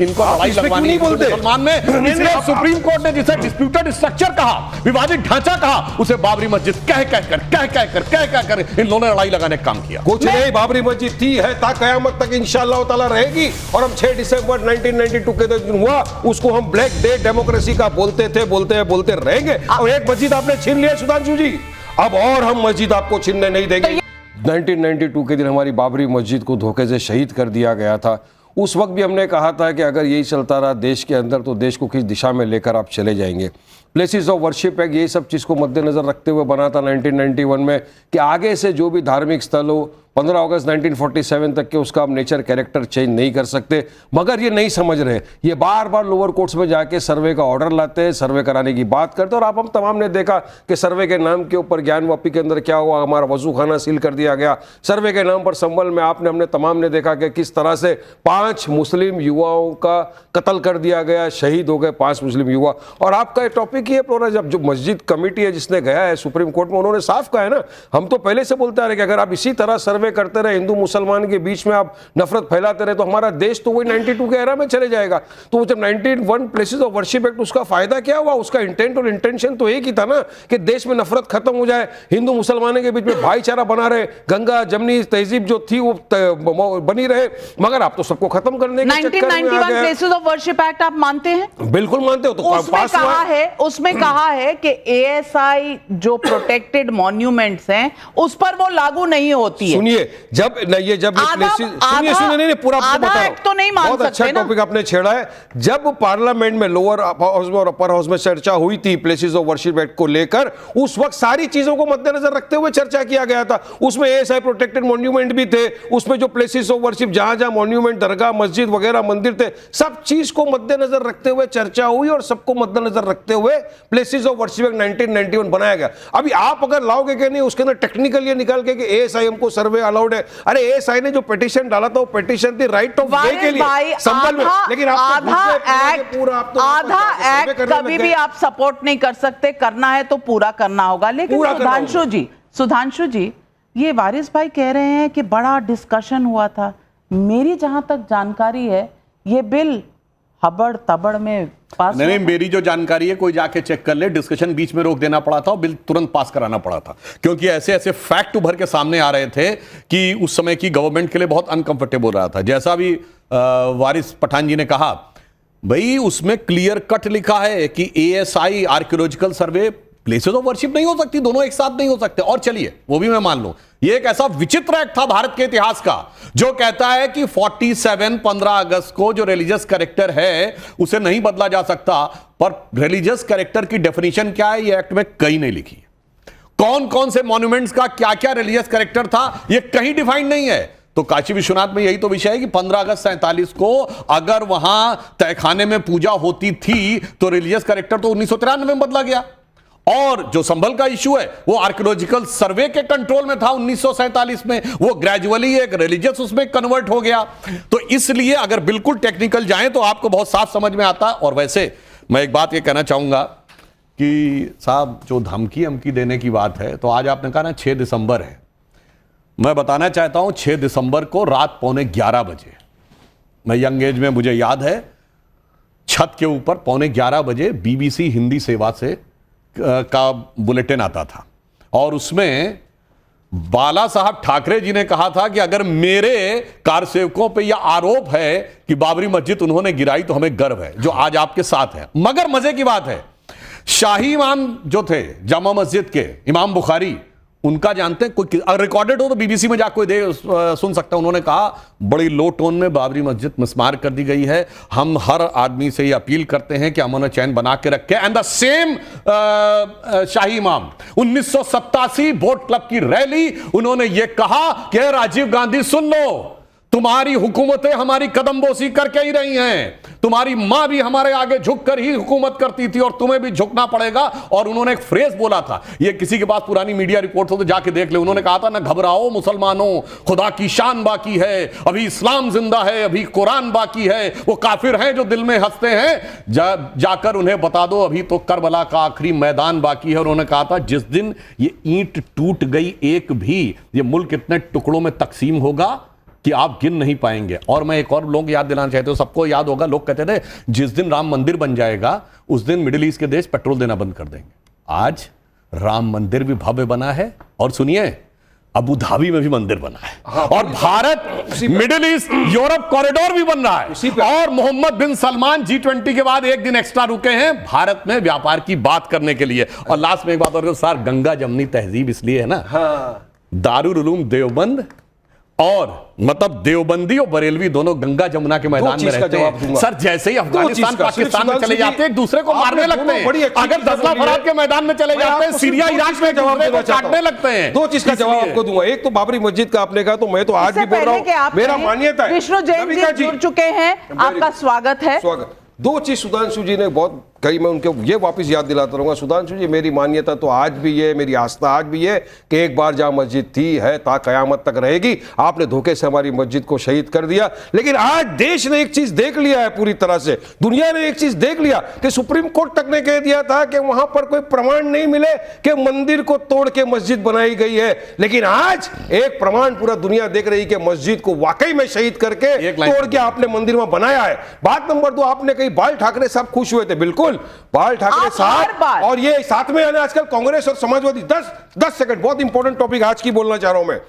इनको लड़ाई लगवानी नहीं बोलते मुसलमान में, इसलिए सुप्रीम कोर्ट ने जिसे डिस्प्यूटेड स्ट्रक्चर कहा, विवादित ढांचा कहा, उसे बाबरी मस्जिद कह कर इन लोगों ने लड़ाई लगाने का काम किया। कुछ नहीं, बाबरी मस्जिद थी है ता कयामत तक इंशाअल्लाह ताला रहेगी। और हम 6 दिसंबर 1992 के दिन हुआ उसको हम ब्लैक डे डेमोक्रेसी का बोलते रहेंगे। और एक मस्जिद आपने छीन लिया सुधांशु जी, अब और हम मस्जिद आपको छीनने नहीं देंगे। 1992 के दिन हमारी बाबरी मस्जिद को धोखे से शहीद कर दिया गया था। उस वक्त भी हमने कहा था कि अगर यही चलता रहा देश के अंदर तो देश को किस दिशा में लेकर आप चले जाएंगे। प्लेसेस ऑफ वर्शिप एक्ट ये सब चीज़ को मद्देनजर रखते हुए बना था 1991 में कि आगे से जो भी धार्मिक स्थल हो 15 अगस्त 1947 तक के उसका आप नेचर कैरेक्टर चेंज नहीं कर सकते। मगर ये नहीं समझ रहे, ये बार बार लोअर कोर्ट्स में जाके सर्वे का ऑर्डर लाते हैं, सर्वे कराने की बात करते हैं। और हम तमाम ने देखा कि सर्वे के नाम के ऊपर ज्ञानवापी के अंदर क्या हुआ, हमारा वजू खाना सील कर दिया गया। सर्वे के नाम पर संभल में हमने तमाम ने देखा कि किस तरह से 5 मुस्लिम युवाओं का कत्ल कर दिया गया, शहीद हो गए 5 मुस्लिम युवा। और आपका टॉपिक ये प्रोग्राम जब जो मस्जिद कमेटी है जिसने गया है सुप्रीम कोर्ट में, उन्होंने साफ कहा है ना, हम तो पहले से बोलते आ रहे कि अगर आप इसी तरह सर्वे करते रहे, हिंदू मुसलमान के बीच में आप नफरत फैलाते रहे, तो हमारा देश तो वही 92 के एरा में चले जाएगा। तो जब 91 प्लेसेस ऑफ वर्शिप एक्ट, उसका फायदा क्या हुआ? उसका इंटेंट और इंटेंशन तो एक ही था ना कि देश में नफरत खत्म हो जाए, हिंदू मुसलमानों के बीच में भाईचारा बना रहे, गंगा जमनी तहजीब जो थी वो बनी रहे। मगर आप तो सबको खत्म करने के चक्कर में आ गए। प्लेसेस ऑफ वर्शिप एक्ट आप मानते हैं? बिल्कुल मानते हो। तो उसमें कहा है कि एएसआई जो प्रोटेक्टेड मॉन्यूमेंट्स हैं उस पर वो लागू नहीं होती है। सुनिए, जब पूरा तो नहीं मान बहुत अच्छा टॉपिक आपने छेड़ा है। जब पार्लियामेंट में लोअर हाउस और अपर हाउस में चर्चा हुई थी प्लेसेस ऑफ वर्शिप एक्ट को लेकर, उस वक्त सारी चीजों को मद्देनजर रखते हुए चर्चा किया गया था। उसमें एएसआई प्रोटेक्टेड मॉन्यूमेंट भी थे, उसमें जो प्लेसेस ऑफ वर्शिप जहां जहां मॉन्यूमेंट, दरगाह, मस्जिद वगैरह मंदिर थे, सब चीज को मद्देनजर रखते हुए चर्चा हुई और सबको मद्देनजर रखते हुए प्लेसेस ऑफ वर्शिप एक्ट 1991 बनाया गया। अभी आप अगर लाओगे कि नहीं उसके अंदर टेक्निकल ये निकाल के कि एएसआई हमको सर्वे अलाउड है, अरे एएसआई ने जो पिटीशन डाला था वो पिटीशन थी राइट ऑफ वे के लिए संभल में। लेकिन आधा एक्ट कभी भी आप सपोर्ट नहीं कर सकते, करना है तो पूरा करना होगा। लेकिन सुधांशु जी ये वारिस भाई कह रहे हैं कि बड़ा डिस्कशन हुआ था। मेरी जहां तक जानकारी है ये बिल हबड़ तबड़ में पास नहीं, मेरी जो जानकारी है कोई जाके चेक कर ले, डिस्कशन बीच में रोक देना पड़ा था और बिल तुरंत पास कराना पड़ा था, क्योंकि ऐसे ऐसे फैक्ट उभर के सामने आ रहे थे कि उस समय की गवर्नमेंट के लिए बहुत अनकंफर्टेबल रहा था। जैसा भी वारिस पठान जी ने कहा, भाई उसमें क्लियर कट लिखा है कि ASI archaeological survey places of worship नहीं हो सकती, दोनों एक साथ नहीं हो सकते। और चलिए वो भी मैं मान लूं, ये एक ऐसा विचित्र एक्ट था भारत के इतिहास का जो कहता है कि 15 अगस्त को जो रिलीजियस कैरेक्टर है उसे नहीं बदला जा सकता। पर रिलीजियस कैरेक्टर की डेफिनेशन क्या है ये एक्ट में कहीं नहीं लिखी। कौन कौन से मॉन्यूमेंट्स का क्या क्या रिलीजियस कैरेक्टर था ये कहीं डिफाइंड नहीं है। तो काशी विश्वनाथ में यही तो विषय है कि 15 अगस्त 47 को अगर वहां तहखाने में पूजा होती थी तो रिलीजियस कैरेक्टर तो 1993 में बदला गया। और जो संभल का इशू है वो आर्कियोलॉजिकल सर्वे के कंट्रोल में था 1947 में, वो ग्रेजुअली एक रिलीजियस उसमें कन्वर्ट हो गया। तो इसलिए अगर बिल्कुल टेक्निकल जाएं तो आपको बहुत साफ समझ में आता। और वैसे मैं एक बात ये कहना चाहूंगा कि साहब जो धमकी देने की बात है, तो आज आपने कहा ना 6 दिसंबर है, मैं बताना चाहता हूं 6 दिसंबर को रात 11:15 बजे, मैं यंग एज में मुझे याद है, छत के ऊपर 11:15 बजे बीबीसी हिंदी सेवा से का बुलेटिन आता था और उसमें बाला साहब ठाकरे जी ने कहा था कि अगर मेरे कारसेवकों पे यह आरोप है कि बाबरी मस्जिद उन्होंने गिराई तो हमें गर्व है जो आज आपके साथ है। मगर मजे की बात है, शाही इमाम जो थे जामा मस्जिद के इमाम बुखारी, उनका जानते हैं, कोई रिकॉर्डेड हो तो बीबीसी में जाकर कोई सुन सकता है। उन्होंने कहा बड़ी लो टोन में बाबरी मस्जिद मिसमार कर दी गई है, हम हर आदमी से ये अपील करते हैं कि अमन और चैन बना के रखे। एंड द सेम शाही इमाम 1987 बोट क्लब की रैली, उन्होंने ये कहा कि राजीव गांधी सुन लो, तुम्हारी हुकूमतें हमारी कदमबोसी करके ही रही हैं, तुम्हारी मां भी हमारे आगे झुककर ही हुकूमत करती थी और तुम्हें भी झुकना पड़ेगा। और उन्होंने एक फ्रेज बोला था, ये किसी के पास पुरानी मीडिया रिपोर्ट हो तो जाके देख ले, उन्होंने कहा था ना घबराओ मुसलमानों, खुदा की शान बाकी है, अभी इस्लाम जिंदा है, अभी कुरान बाकी है, वो काफिर हैं जो दिल में हंसते हैं, जाकर उन्हें बता दो अभी तो करबला का आखिरी मैदान बाकी है। और उन्होंने कहा था जिस दिन ये ईंट टूट गई एक भी, ये मुल्क इतने टुकड़ों में तकसीम होगा कि आप गिन नहीं पाएंगे। और मैं एक और लोग याद दिलाना चाहते हो, सबको याद होगा, लोग कहते थे जिस दिन राम मंदिर बन जाएगा उस दिन मिडिल ईस्ट के देश पेट्रोल देना बंद कर देंगे। आज राम मंदिर भी भव्य बना है, और सुनिए अबू धाबी में भी मंदिर बना है, और Bharat middle east Europe corridor भी बन रहा है, और मोहम्मद बिन सलमान G20 के बाद एक दिन एक्स्ट्रा रुके हैं भारत में व्यापार की बात करने के लिए। और लास्ट में एक बात और सर, गंगा जमनी तहजीब इसलिए है ना, दारुल उलूम देवबंद और मतलब देवबंदी और बरेलवी दोनों गंगा जमुना के मैदान में रहते हैं। सर जैसे ही अफगानिस्तान पाकिस्तान में चले जाते हैं एक दूसरे को मारने लगते हैं, अगर दसला फराद के मैदान में चले जाते हैं सीरिया इराक में जवाब काटने लगते हैं। दो चीज का जवाब आपको दूंगा। एक तो बाबरी मस्जिद का आपने कहा, तो मैं तो आज भी बोल रहा हूं, मेरा मान्यता है। विष्णु जैन जी जुड़ चुके हैं, आपका स्वागत है। स्वागत। दो चीज सुधांशु जी ने बहुत कही, मैं उनके ये वापस याद दिलाता रहूंगा। सुधांशु जी, मेरी मान्यता तो आज भी है, मेरी आस्था आज भी है कि एक बार जहां मस्जिद थी है ता कयामत तक रहेगी। आपने धोखे से हमारी मस्जिद को शहीद कर दिया, लेकिन आज देश ने एक चीज देख लिया है पूरी तरह से, दुनिया ने एक चीज देख लिया कि सुप्रीम कोर्ट तक ने कह दिया था कि वहां पर कोई प्रमाण नहीं मिले कि मंदिर को तोड़ के मस्जिद बनाई गई है, लेकिन आज एक प्रमाण पूरा दुनिया देख रही कि मस्जिद को वाकई में शहीद करके तोड़ के आपने मंदिर में बनाया है। बात नंबर 2, आपने कही बाल ठाकरे साहब खुश हुए थे। बिल्कुल, बाल ठाकरे साहब और ये साथ में आजकल कांग्रेस और समाजवादी 10 सेकंड, बहुत इंपॉर्टेंट टॉपिक आज की बोलना चाह रहा हूं मैं।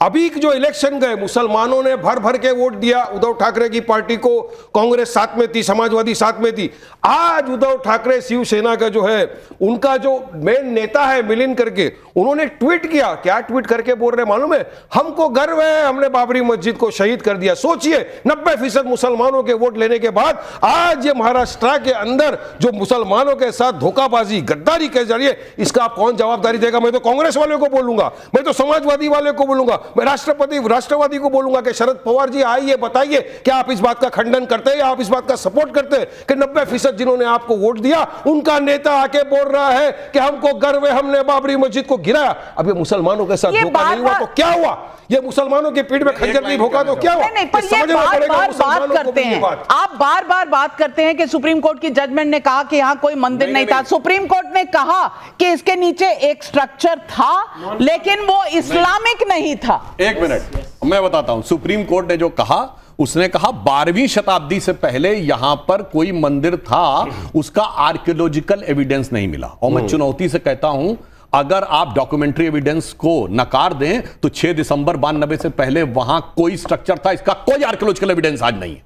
अभी जो इलेक्शन गए, मुसलमानों ने भर भर के वोट दिया उद्धव ठाकरे की पार्टी को, कांग्रेस साथ में थी, समाजवादी साथ में थी। आज उद्धव ठाकरे शिवसेना का जो है, उनका जो मेन नेता है मिलिंद करके, उन्होंने ट्वीट किया। क्या ट्वीट करके बोल रहे मालूम है? हमको गर्व है, हमने बाबरी मस्जिद को शहीद कर दिया। सोचिए, 90% मुसलमानों के वोट लेने के बाद आज ये महाराष्ट्र के अंदर जो मुसलमानों के साथ धोखाबाजी, गद्दारी की जा रही है, इसका आप कौन जवाबदारी देगा? मैं तो कांग्रेस वाले को बोलूंगा, मैं तो समाजवादी वाले को बोलूंगा, मैं राष्ट्रवादी को बोलूंगा कि शरद पवार जी आइए, बताइए क्या आप इस बात का खंडन करते हैं या आप इस बात का सपोर्ट करते हैं कि 90% जिन्होंने आपको वोट दिया उनका नेता आके बोल रहा है कि हमको गर्व है, हमने बाबरी मस्जिद को गिराया। अब ये मुसलमानों के साथ धोखा नहीं हुआ तो क्या हुआ? ये मुसलमानों के पीठ में खंजर नहीं भोंका तो क्या हुआ? नहीं, पर ये बात करते हैं, आप बार बार बात करते हैं कि सुप्रीम कोर्ट की जजमेंट ने कहा कि यहां कोई मंदिर नहीं था। सुप्रीम कोर्ट ने कहा कि इसके नीचे एक स्ट्रक्चर था लेकिन वो इस्लामिक नहीं था। एक मिनट, मैं बताता हूं। सुप्रीम कोर्ट ने जो कहा, उसने कहा 12वीं शताब्दी से पहले यहां पर कोई मंदिर था, उसका आर्कियोलॉजिकल एविडेंस नहीं मिला। और मैं चुनौती से कहता हूं, अगर आप डॉक्यूमेंट्री एविडेंस को नकार दें तो 6 दिसंबर 92 से पहले वहां कोई स्ट्रक्चर था, इसका कोई आर्कियोलॉजिकल एविडेंस आज नहीं है।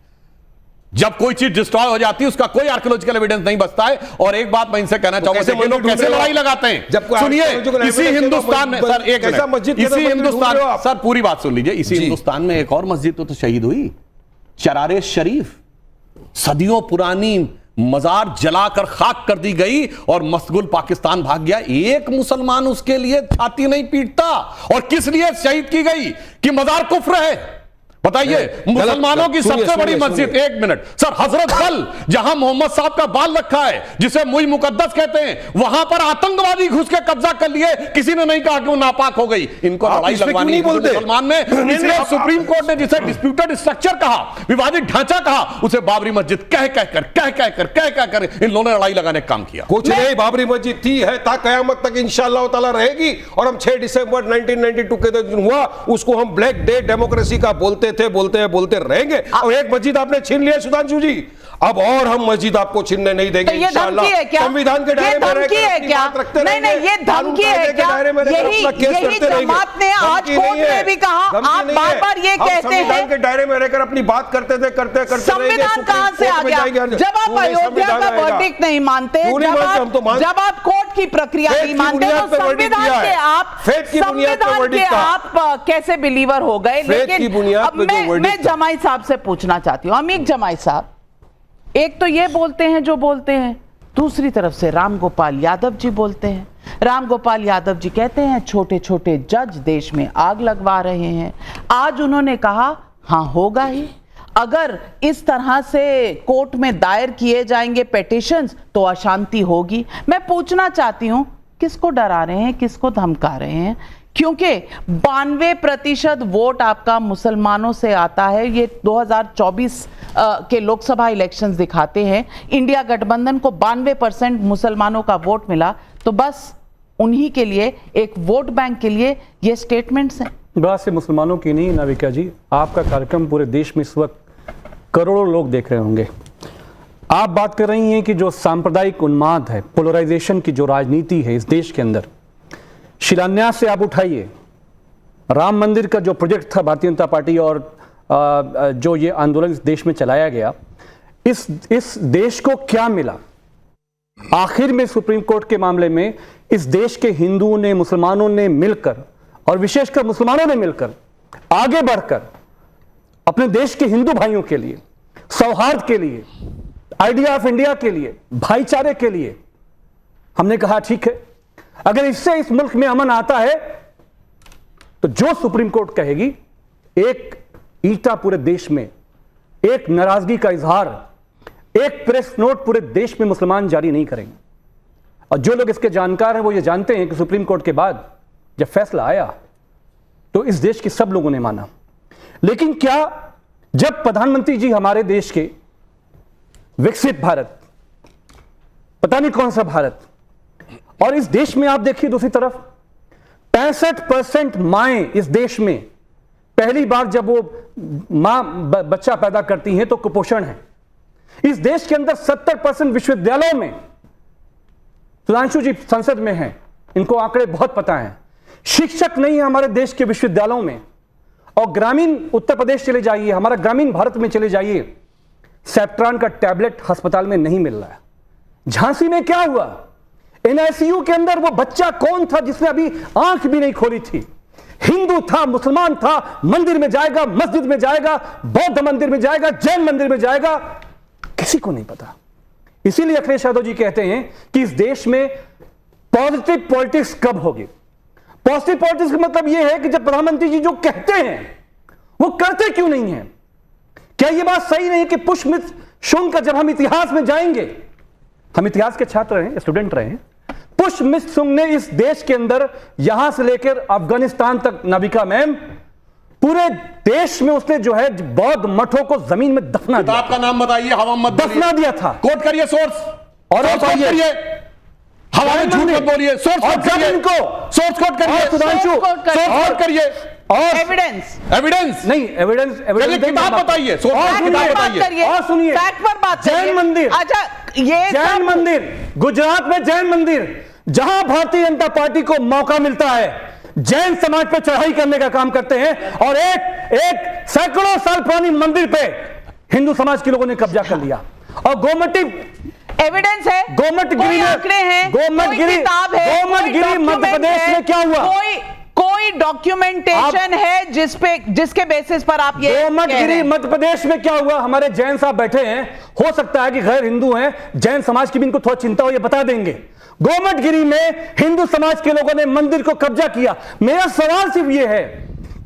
जब कोई चीज डिस्ट्रॉय हो जाती है उसका कोई आर्कियोलॉजिकल एविडेंस नहीं बचता है। और एक बात मैं इनसे कहना चाहूंगा, ये लोग कैसे लड़ाई लगाते हैं। सुनिए, इसी हिंदुस्तान में सर, एक मिनट, इसी हिंदुस्तान, सर पूरी बात सुन लीजिए, इसी हिंदुस्तान में एक और मस्जिद तो शहीद हुई, चरारे शरीफ, सदियों पुरानी मजार जलाकर खाक कर दी गई और मस्तगुल पाकिस्तान भाग गया। एक मुसलमान उसके लिए छाती नहीं पीटता। और किस लिए शहीद की गई? कि मजार कुफ्र है। बताइए, मुसलमानों की सबसे बड़ी मस्जिद, एक मिनट सर, हजरत बल, जहां मोहम्मद साहब का बाल रखा है, जिसे मुई मुकद्दस कहते हैं, वहां पर आतंकवादी घुस के कब्जा कर लिए, किसी ने नहीं कहा कि वो नापाक हो गई। इनको लड़ाई लगवानी मुसलमान में, इसलिए सुप्रीम कोर्ट ने जिसे डिस्प्यूटेड स्ट्रक्चर कहा, विवादित ढांचा कहा, उसे बाबरी मस्जिद कह कर इन लोगों ने लड़ाई लगाने का काम किया। कुछ नहीं, बाबरी मस्जिद थी है ता कयामत तक इंशाअल्लाह ताला रहेगी। और हम 6 दिसंबर 1992 के दिन हुआ, उसको हम ब्लैक डे डेमोक्रेसी का बोलते रहेंगे। और एक मस्जिद आपने छीन लिया सुधांशु जी, अब और हम मस्जिद आपको छीनने नहीं देंगे इंशाअल्लाह। संविधान के दायरे में रहकर बात रखते रहेंगे। नहीं, ये धमकी है क्या? यही जमात ने आज कोर्ट में भी कहा, आप बार-बार ये कहते हैं संविधान के दायरे में रहकर अपनी बात करते संविधान कहां से आ गया? जब आप अयोध्या का वर्डिक्ट नहीं मानते, जब आप कोर्ट की प्रक्रिया नहीं मानते, तो संविधान के आप कैसे बिलीवर हो गए? लेकिन अब मैं जमाई साहब से पूछना चाहती हूँ, अमीक जमाई साहब, एक तो ये बोलते हैं जो बोलते हैं, दूसरी तरफ से राम गोपाल यादव जी बोलते हैं। राम गोपाल यादव जी कहते हैं छोटे छोटे जज देश में आग लगवा रहे हैं। आज उन्होंने कहा हाँ होगा ही, अगर इस तरह से कोर्ट में दायर किए जाएंगे पिटीशंस तो अशांति होगी। मैं पूछना चाहती हूं, किसको डरा रहे हैं, किसको धमका रहे हैं? क्योंकि 92% वोट आपका मुसलमानों से आता है। ये 2024 के लोकसभा इलेक्शंस दिखाते हैं, इंडिया गठबंधन को 92% मुसलमानों का वोट मिला। तो बस उन्हीं के लिए, एक वोट बैंक के लिए ये स्टेटमेंट्स हैं। बात से मुसलमानों की नहीं नाविका जी, आपका कार्यक्रम पूरे देश में इस वक्त करोड़ों लोग देख रहे होंगे। आप बात कर रही हैं कि जो सांप्रदायिक उन्माद है, पोलराइजेशन की जो राजनीति है इस देश के अंदर, शिलान्यास से आप उठाइए, राम मंदिर का जो प्रोजेक्ट था भारतीय जनता पार्टी और जो ये आंदोलन इस देश में चलाया गया, इस देश को क्या मिला? आखिर में सुप्रीम कोर्ट के मामले में इस देश के हिंदुओं ने, मुसलमानों ने मिलकर, और विशेषकर मुसलमानों ने मिलकर आगे बढ़कर अपने देश के हिंदू भाइयों के लिए, सौहार्द के लिए, आइडिया ऑफ इंडिया के लिए, भाईचारे के लिए हमने कहा ठीक है, अगर इससे इस मुल्क में अमन आता है तो जो सुप्रीम कोर्ट कहेगी, एक ईटा पूरे देश में, एक नाराजगी का इजहार, एक प्रेस नोट पूरे देश में मुसलमान जारी नहीं करेंगे। और जो लोग इसके जानकार हैं वो ये जानते हैं कि सुप्रीम कोर्ट के बाद जब फैसला आया तो इस देश के सब लोगों ने माना। लेकिन क्या जब प्रधानमंत्री जी हमारे देश के विकसित भारत, पता नहीं कौन सा भारत, और इस देश में आप देखिए दूसरी तरफ 65% माएं इस देश में पहली बार जब वो मां बच्चा पैदा करती हैं तो कुपोषण है। इस देश के अंदर 70% विश्वविद्यालयों में, सुधांशु जी संसद में हैं, इनको आंकड़े बहुत पता हैं, शिक्षक नहीं है हमारे देश के विश्वविद्यालयों में। और ग्रामीण उत्तर प्रदेश चले जाइए, हमारा ग्रामीण भारत में चले जाइए, सेप्ट्रान का टैबलेट अस्पताल में नहीं मिल रहा है। झांसी में क्या हुआ? एनआईसीयू के अंदर वो बच्चा कौन था जिसने अभी आंख भी नहीं खोली थी? हिंदू था, मुसलमान था, मंदिर में जाएगा, मस्जिद में जाएगा, बौद्ध मंदिर में जाएगा, जैन मंदिर में जाएगा, किसी को नहीं पता। इसीलिए अखिलेश यादव जी कहते हैं कि इस देश में पॉजिटिव पॉलिटिक्स कब होगी। पॉजिटिव पॉलिटिक्स का मतलब यह है कि जब प्रधानमंत्री जी जो कहते हैं वो करते क्यों नहीं है? क्या यह बात सही नहीं कि पुष्पमित्र शुंग का, जब हम इतिहास में जाएंगे, हम इतिहास के छात्र हैं, स्टूडेंट रहे हैं, पुष्पमित्र शुंग ने इस देश के अंदर यहां से लेकर अफगानिस्तान तक, नाविका मैम, पूरे देश में उसने जो है बौद्ध मठों को जमीन में दफना दिया। आपका नाम बताइए, हवा मत दफना दिया था। कोट करिए सोर्स, और करिए, हवा में झूठ मत बोलिए, सोर्स कोट करिए, सोर्स कोट करिए, सुधांशु सोर्स कोट करिए, और एविडेंस नहीं, एविडेंस किताब बताइए, सोर्स किताब बताइए, और सुनिए, फैक्ट पर बात जैन मंदिर, अच्छा ये जैन मंदिर, गुजरात में जैन मंदिर, जहां भारतीय जनता पार्टी को मौका मिलता है जैन समाज पर चढ़ाई करने का काम करते हैं, और एक सैकड़ों साल पुरानी मंदिर पे हिंदू समाज के लोगों ने कब्जा कर लिया। और गोमती एविडेंस है, गोमटगिरी आंकड़े हैं, गोमटगिरी, गोमटगिरी मध्य प्रदेश में क्या हुआ? कोई डॉक्यूमेंटेशन है जिसके बेसिस पर आप ये गोमटगिरी मध्य प्रदेश में क्या हुआ? हमारे जैन साहब बैठे हैं, हो सकता है कि गैर हिंदू हैं, जैन समाज की भी इनको थोड़ा चिंता हो, ये बता देंगे। गोमटगिरी में हिंदू समाज के लोगों ने मंदिर को कब्जा किया। मेरा सवाल सिर्फ ये है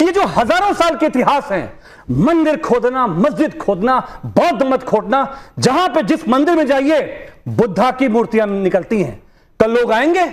कि जो हजारों साल के इतिहास हैं, मंदिर खोदना, मस्जिद खोदना, बौद्ध मत खोदना, जहां पे जिस मंदिर में जाइए बुद्धा की मूर्तियां निकलती हैं, कल लोग आएंगे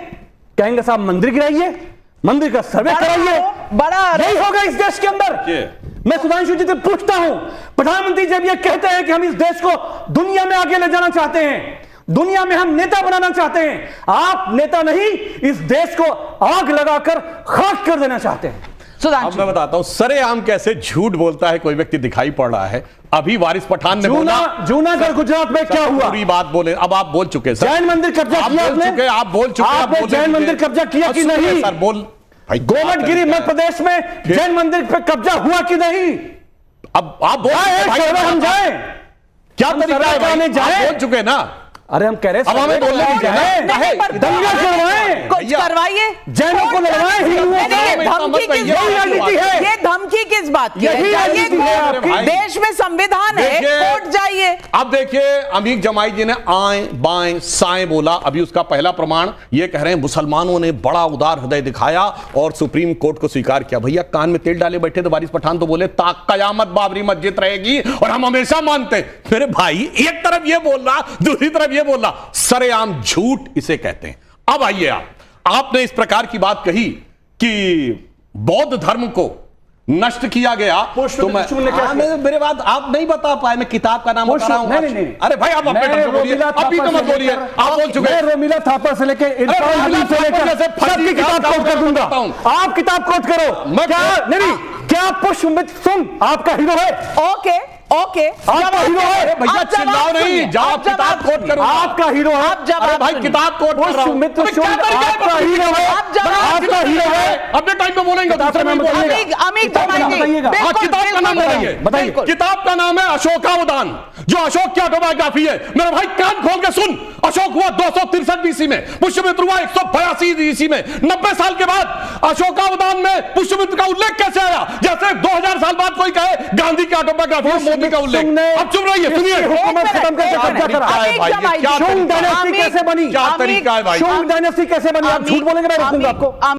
कहेंगे साहब मंदिर गिराइए, मंदिर का सर्वे कराइए, बड़ा यही होगा इस देश के अंदर। मैं सुधांशु जी से पूछता हूं, प्रधानमंत्री जब ये कहते हैं कि हम इस देश को दुनिया में आगे ले जाना चाहते हैं, दुनिया में हम नेता बनाना चाहते हैं, आप नेता नहीं, इस देश को आग लगाकर खाक कर देना चाहते हैं। अब मैं बताता हूं सरेआम कैसे झूठ बोलता है कोई व्यक्ति दिखाई पड़ रहा है। अभी वारिस पठान ने बोला, जूनागढ़ गुजरात में क्या हुआ? पूरी बात बोले, अब आप बोल चुके सर। जैन मंदिर कब्जा किया आपने? आप बोल चुके, आपने जैन मंदिर कब्जा किया कि नहीं? सर बोल, गोमटगिरी मध्य प्रदेश में जैन मंदिर पे कब्जा हुआ कि नहीं? अब आप बोल, हम जाए क्या तरीका है? जाए बोल चुके ना। अरे हम कह रहे हैं हमें बोलने की जाए, दंगा करवाएं, कुछ करवाइए, जैनों को लड़वाएं, हिंदुओं को। ये धमकी किस बात की है? देश में संविधान है, कोर्ट जाइए। अब देखिए अमीर जमाई जी ने आए बाएं साएं बोला, अभी उसका पहला प्रमाण ये कह रहे हैं मुसलमानों ने बड़ा उदार हृदय दिखाया और सुप्रीम कोर्ट को स्वीकार किया। भैया कान में तेल डाले बैठे थे वारिस पठान, तो बोले कयामत बाबरी मस्जिद रहेगी और हम हमेशा मानते। मेरे भाई एक तरफ ये बोल रहा, दूसरी तरफ ये बोल रहा, सरेआम झूठ इसे कहते हैं। अब आइए आपने इस प्रकार की बात कही कि बौद्ध धर्म को नष्ट किया गया तो मैं मेरे बात आप नहीं बता पाए, मैं किताब का नाम बता रहा हूं। नहीं। अरे भाई आप अपने ढंग से बोलिए, अभी तो मत बोलिए, आप बोल चुके हैं। रोमिला थापर से लेके इरफान हबीब से लेकर सबकी किताब कोट कर दूंगा। आप किताब कोट करो। क्या पुष्पमित्र सुन आपका हीरो है? ओके आपका हीरो है? भैया चिल्लाओ नहीं, जाओ किताब कोट करो। आपका हीरो है? अरे भाई किताब कोट कर रहा हूं। पुष्पमित्र सुन आपका हीरो है? आपका हीरो है? अपने टाइम पे बोलेंगे, दूसरे में बोलेंगे। अमित बताइएगा। किताब का नाम बताइए। किताब का नाम है अशोकावदान, जो अशोक की ऑटोबायोग्राफी है। मेरे भाई कान खोल के सुन, अशोक हुआ 263 BC में, पुष्यमित्र हुआ 182 BC में। 90 साल के बाद अशोकावदान में पुष्यमित्र का उल्लेख कैसे आया? जैसे 2000 साल बाद कोई कहे गांधी की ऑटोबायोग्राफी में मोदी का उल्लेख। अब चुप रहिए, सुनिए। हुकूमत खत्म करके कब्जा करा। शुंग डायनेस्टी कैसे बनी? क्या तरीका है भाई? शुंग डायनेस्टी कैसे बनी? आप झूठ बोलेंगे, मैं रोकूंगा आपको।